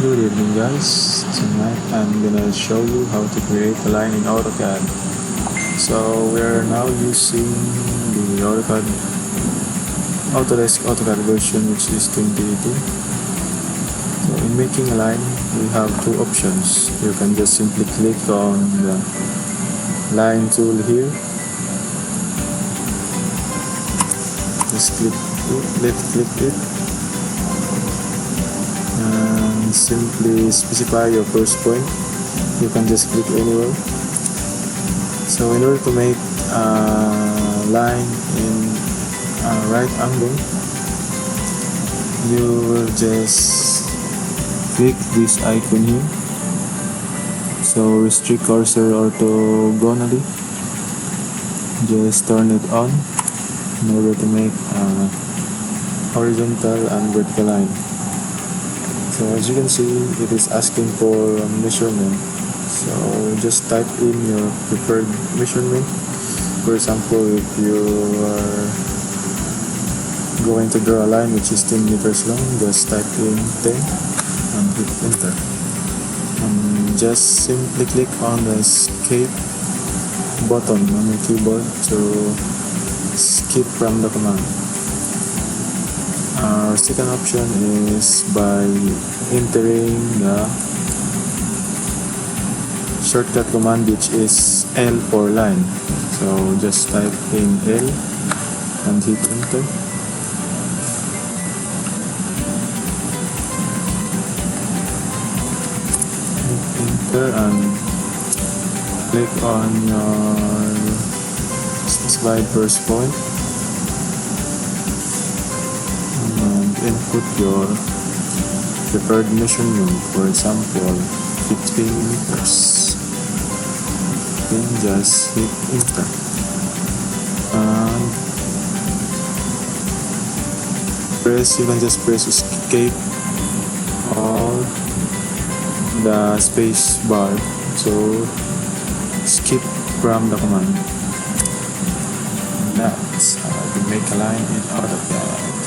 Good evening guys, tonight I'm gonna show you how to create a line in Autocad. So we're now using the Autodesk AutoCAD version, which is 2018. So in making a line we have two options. You can just simply click on the line tool here. Just left click it and simply specify your first point. You can just click anywhere. So in order to make a line in a right angle, you will just click this icon here. So restrict cursor orthogonally. Just turn it on in order to make a horizontal and vertical line. So as you can see, it is asking for a measurement. So just type in your preferred measurement. For example, if you are going to draw a line which is 10 meters long, just type in 10 and hit enter. And just simply click on the escape button on your keyboard to skip from the command. Our second option is by entering the shortcut command, which is L for line. So just type in L and hit enter. Hit enter and click on your specified first point. Input your preferred measurement, for example 15 meters. Then just hit enter and you can just press escape or the space bar to skip from the command. And that's how to make a line in AutoCAD.